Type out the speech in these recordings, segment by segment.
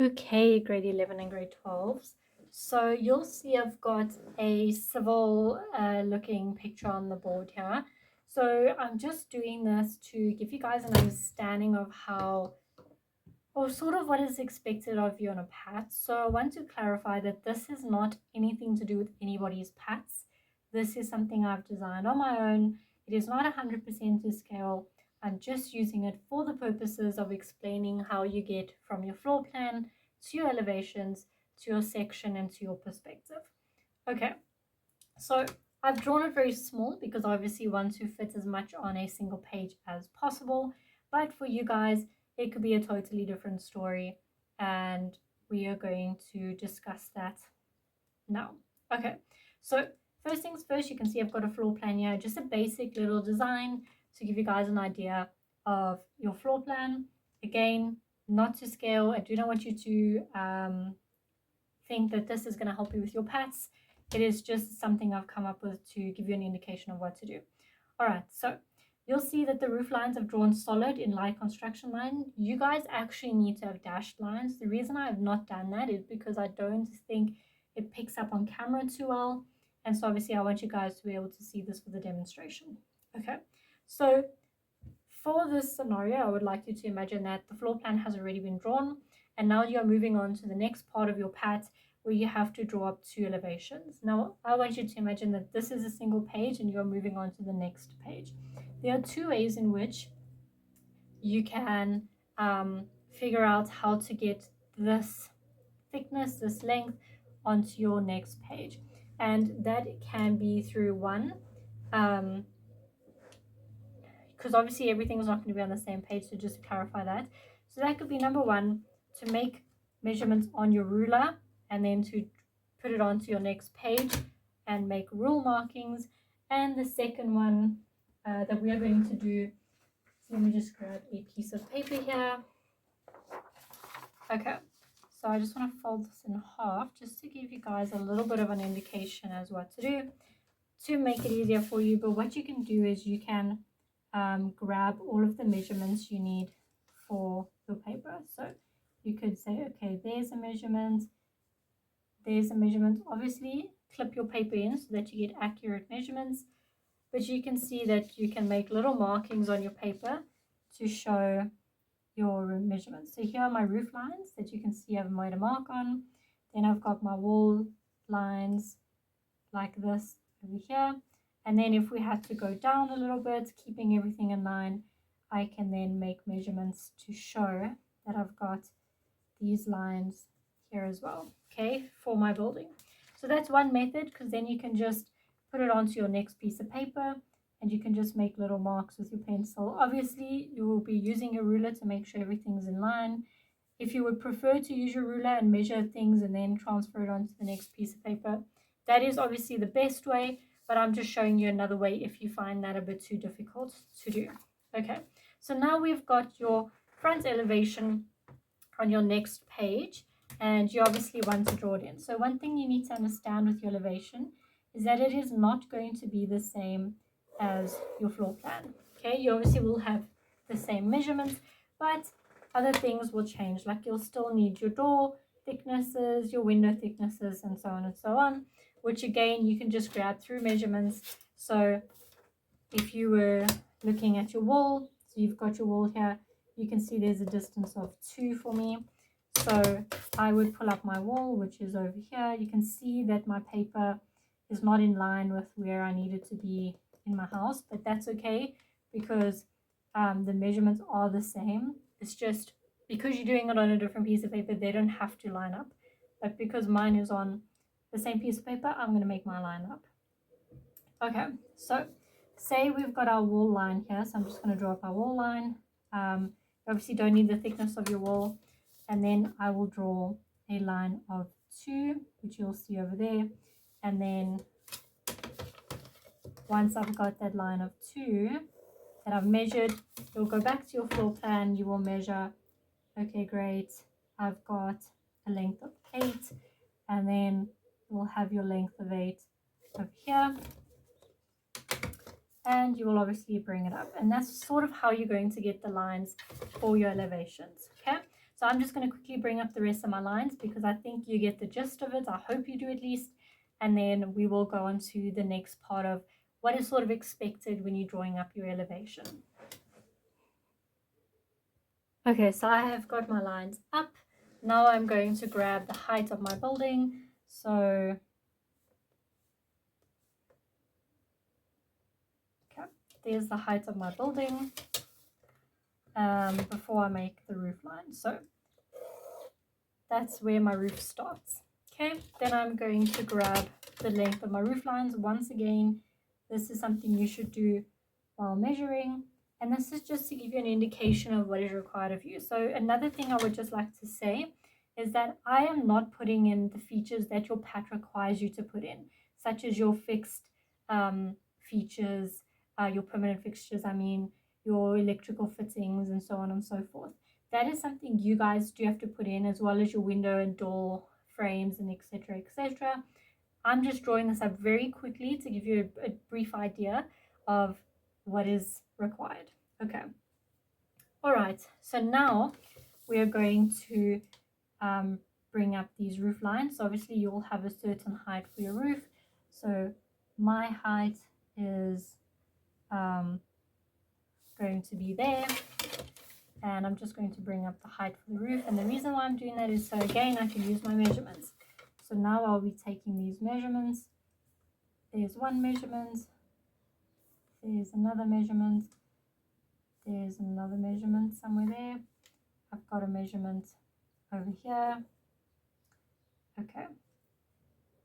Okay, grade 11 and grade 12s. So you'll see I've got a civil looking picture on the board here. So I'm just doing this to give you guys an understanding of how, or sort of what is expected of you on a PAT. So I want to clarify that this is not anything to do with anybody's PATs. This is something I've designed on my own. It is not 100% to scale. I'm just using it for the purposes of explaining how you get from your floor plan to your elevations, to your section, and to your perspective. Okay, so I've drawn it very small because I obviously want to fit as much on a single page as possible. But for you guys, it could be a totally different story. And we are going to discuss that now. Okay, so first things first, you can see I've got a floor plan here, just a basic little design to give you guys an idea of your floor plan. Again, not to scale. I do not want you to think that this is going to help you with your PATs. It is just something I've come up with to give you an indication of what to do. All right, so you'll see that the roof lines I've drawn solid in light construction line. You guys actually need to have dashed lines. The reason I have not done that is because I don't think it picks up on camera too well. And so obviously I want you guys to be able to see this for the demonstration. Okay, so for this scenario, I would like you to imagine that the floor plan has already been drawn, and now you're moving on to the next part of your PAT where you have to draw up two elevations. Now, I want you to imagine that this is a single page and you're moving on to the next page. There are two ways in which you can figure out how to get this thickness, this length onto your next page. And that can be through one, because obviously everything is not going to be on the same page, so just to clarify that. So that could be number one, to make measurements on your ruler and then to put it onto your next page and make rule markings. And the second one that we are going to do, so let me just grab a piece of paper here. Okay, so I just want to fold this in half just to give you guys a little bit of an indication as what to do to make it easier for you. But what you can do is you can grab all of the measurements you need for your paper. So you could say, okay, there's a measurement, there's a measurement. Obviously, clip your paper in so that you get accurate measurements, but you can see that you can make little markings on your paper to show your measurements. So here are my roof lines that you can see I've made a mark on. Then I've got my wall lines like this over here. And then if we had to go down a little bit, keeping everything in line, I can then make measurements to show that I've got these lines here as well, okay, for my building. So that's one method, because then you can just put it onto your next piece of paper and you can just make little marks with your pencil. Obviously, you will be using your ruler to make sure everything's in line. If you would prefer to use your ruler and measure things and then transfer it onto the next piece of paper, that is obviously the best way, but I'm just showing you another way if you find that a bit too difficult to do. Okay, so now we've got your front elevation on your next page, and you obviously want to draw it in. So one thing you need to understand with your elevation is that it is not going to be the same as your floor plan. Okay, you obviously will have the same measurements, but other things will change. Like you'll still need your door thicknesses, your window thicknesses, and so on and so on, which again you can just grab through measurements. So if you were looking at your wall, so you've got your wall here, you can see there's a distance of 2 for me. So I would pull up my wall, which is over here. You can see that my paper is not in line with where I need it to be in my house, but that's okay because the measurements are the same. It's just because you're doing it on a different piece of paper, they don't have to line up. But because mine is on the same piece of paper, I'm going to make my line up. Okay, so say we've got our wall line here, so I'm just going to draw up our wall line. You obviously don't need the thickness of your wall, and then I will draw a line of 2, which you'll see over there, and then once I've got that line of 2 that I've measured, you'll go back to your floor plan, you will measure, okay, great, I've got a length of 8, and then you'll have your length of 8 over here, and you will obviously bring it up, and that's sort of how you're going to get the lines for your elevations. Okay, So I'm just going to quickly bring up the rest of my lines because I think you get the gist of it. I hope you do at least. And then we will go on to the next part of what is sort of expected when you're drawing up your elevation. Okay, so I have got my lines up. Now I'm going to grab the height of my building. So, okay, there's the height of my building before I make the roof line. So that's where my roof starts. Okay, then I'm going to grab the length of my roof lines. Once again, this is something you should do while measuring. And this is just to give you an indication of what is required of you. So another thing I would just like to say is that I am not putting in the features that your pat requires you to put in, such as your fixed features, your permanent fixtures, your electrical fittings and so on and so forth. That is something you guys do have to put in, as well as your window and door frames and etc, etc. I'm just drawing this up very quickly to give you a brief idea of what is required. Okay, all right, so now we are going to bring up these roof lines. So obviously you will have a certain height for your roof. So my height is going to be there, and I'm just going to bring up the height for the roof. And the reason why I'm doing that is so again I can use my measurements. So now I'll be taking these measurements. There's one measurement, there's another measurement, there's another measurement somewhere there. I've got a measurement over here. Okay,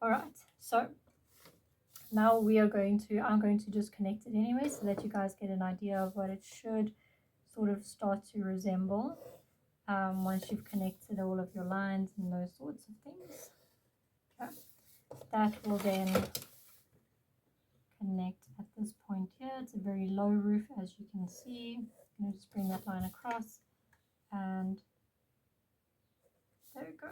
all right, so now I'm going to just connect it anyway so that you guys get an idea of what it should sort of start to resemble once you've connected all of your lines and those sorts of things. Okay, that will then connect at this point here. It's a very low roof, as you can see. I'm going to just bring that line across, and there we go.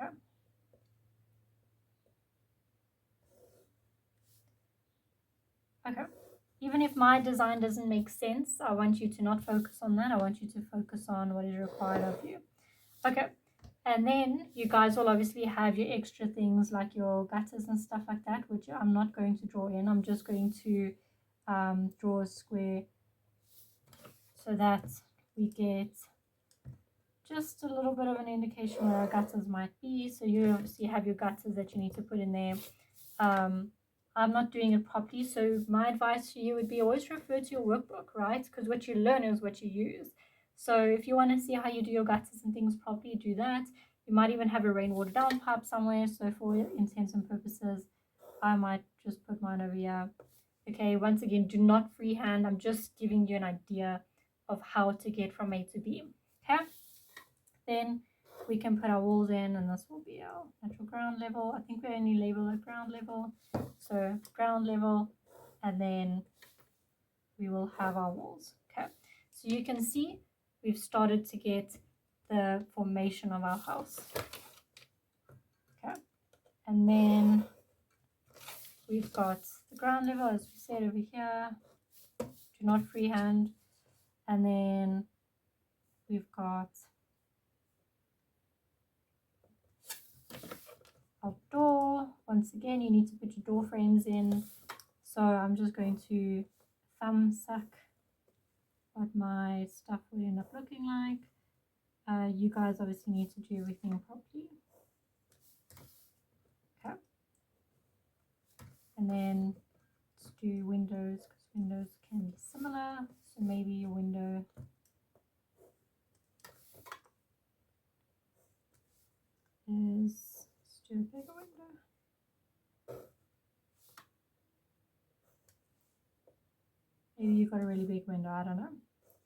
Okay. Okay. Even if my design doesn't make sense, I want you to not focus on that. I want you to focus on what is required of you. Okay. And then you guys will obviously have your extra things like your gutters and stuff like that, which I'm not going to draw in. I'm just going to draw a square so that we get just a little bit of an indication where our gutters might be. So you obviously have your gutters that you need to put in there. I'm not doing it properly, so my advice to you would be always refer to your workbook, right? Because what you learn is what you use. So if you want to see how you do your gutters and things properly, do that. You might even have a rainwater downpipe somewhere, so for intents and purposes I might just put mine over here. Okay, once again, do not freehand. I'm just giving you an idea of how to get from A to B. Okay, then we can put our walls in, and this will be our natural ground level. I think we only label it ground level, so ground level, and then we will have our walls. Okay, so you can see we've started to get the formation of our house. Okay, and then we've got the ground level, as we said over here. Do not freehand, and then we've got our door. Once again, you need to put your door frames in. So I'm just going to thumb suck what my stuff will end up looking like. You guys obviously need to do everything properly. Okay. And then let's do windows, because windows can be similar. So maybe your window is, let's do a bigger window. Maybe you've got a really big window, I don't know.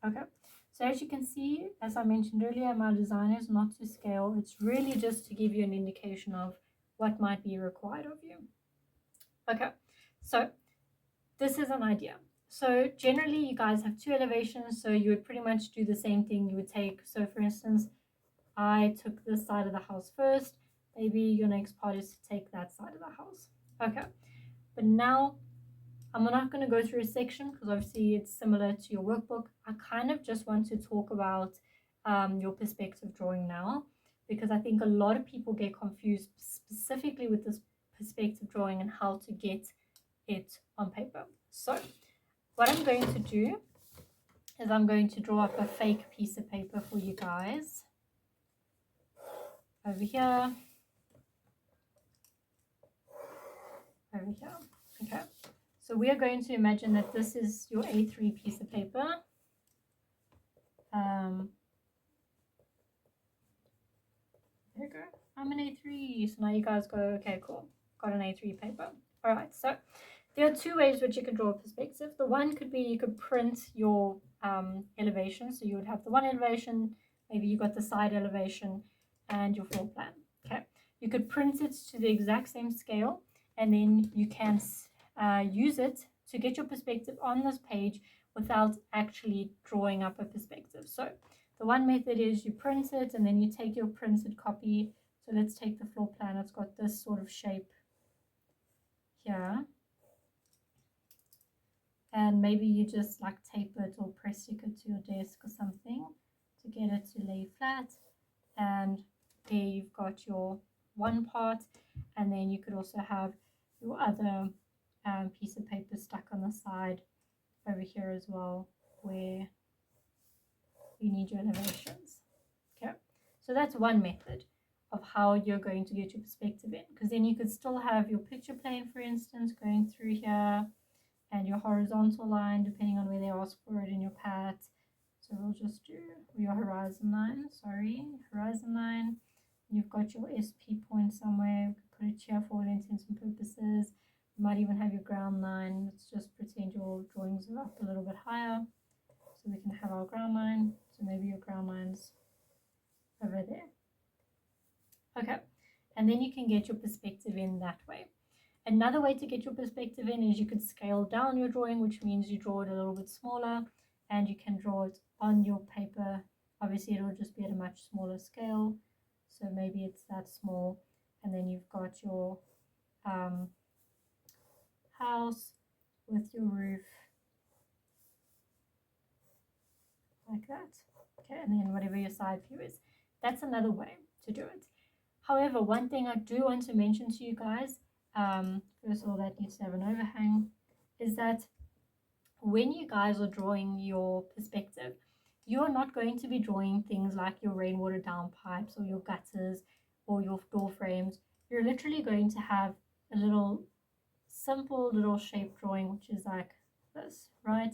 Okay, so as you can see, as I mentioned earlier, my design is not to scale. It's really just to give you an indication of what might be required of you. Okay, so this is an idea. So generally you guys have two elevations, so you would pretty much do the same thing. You would take, so for instance, I took this side of the house first. Maybe your next part is to take that side of the house. Okay, but now I'm not going to go through a section because obviously it's similar to your workbook. I kind of just want to talk about your perspective drawing now, because I think a lot of people get confused specifically with this perspective drawing and how to get it on paper. So what I'm going to do is I'm going to draw up a fake piece of paper for you guys over here, over here. Okay, so we are going to imagine that this is your A3 piece of paper. There you go. I'm an A3. So now you guys go, okay, cool. Got an A3 paper. All right, so there are two ways which you can draw a perspective. The one could be you could print your elevation. So you would have the one elevation, maybe you got the side elevation and your floor plan. Okay, you could print it to the exact same scale, and then you can use it to get your perspective on this page without actually drawing up a perspective. So the one method is you print it and then you take your printed copy. So let's take the floor plan. It's got this sort of shape here. And maybe you just like tape it or press stick it to your desk or something to get it to lay flat. And there you've got your one part, and then you could also have your other piece of paper stuck on the side over here as well, where you need your elevations. Okay, so that's one method of how you're going to get your perspective in, because then you could still have your picture plane, for instance, going through here, and your horizontal line, depending on where they ask for it in your pat. So we'll just do your horizon line, horizon line. You've got your SP point somewhere. We could put it here for all intents and purposes. You might even have your ground line. Let's just pretend your drawings are up a little bit higher, so we can have our ground line. So maybe your ground line's over there. Okay, and then you can get your perspective in that way. Another way to get your perspective in is you could scale down your drawing, which means you draw it a little bit smaller, and you can draw it on your paper. Obviously, it'll just be at a much smaller scale, so maybe it's that small, and then you've got your house with your roof like that. Okay, and then whatever your side view is. That's another way to do it. However, one thing I do want to mention to you guys, first of all, that needs to have an overhang, is that when you guys are drawing your perspective, you are not going to be drawing things like your rainwater downpipes or your gutters or your door frames. You're literally going to have a little simple little shape drawing, which is like this, right?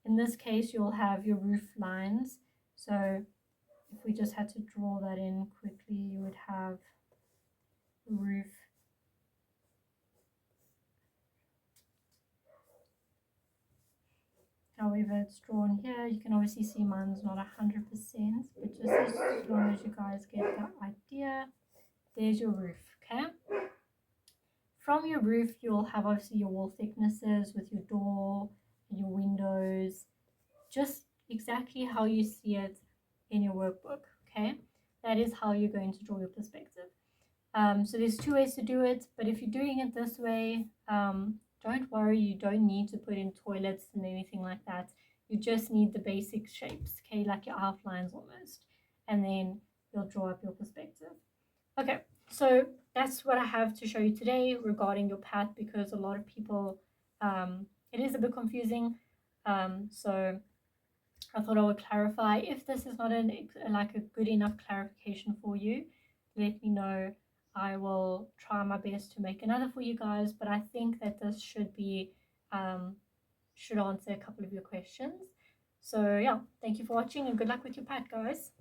In this case, you'll have your roof lines. So if we just had to draw that in quickly, you would have the roof. However, it's drawn here. You can obviously see mine's not 100%, but just as long as you guys get that idea, there's your roof, okay? From your roof, you'll have obviously your wall thicknesses with your door and your windows, just exactly how you see it in your workbook, okay? That is how you're going to draw your perspective. So there's two ways to do it, but if you're doing it this way, don't worry, you don't need to put in toilets and anything like that. You just need the basic shapes, okay, like your outlines almost, and then you'll draw up your perspective. Okay, so that's what I have to show you today regarding your path, because a lot of people, it is a bit confusing. So I thought I would clarify. If this is not like a good enough clarification for you, let me know. I will try my best to make another for you guys, but I think that this should be should answer a couple of your questions. So yeah, thank you for watching and good luck with your pat, guys.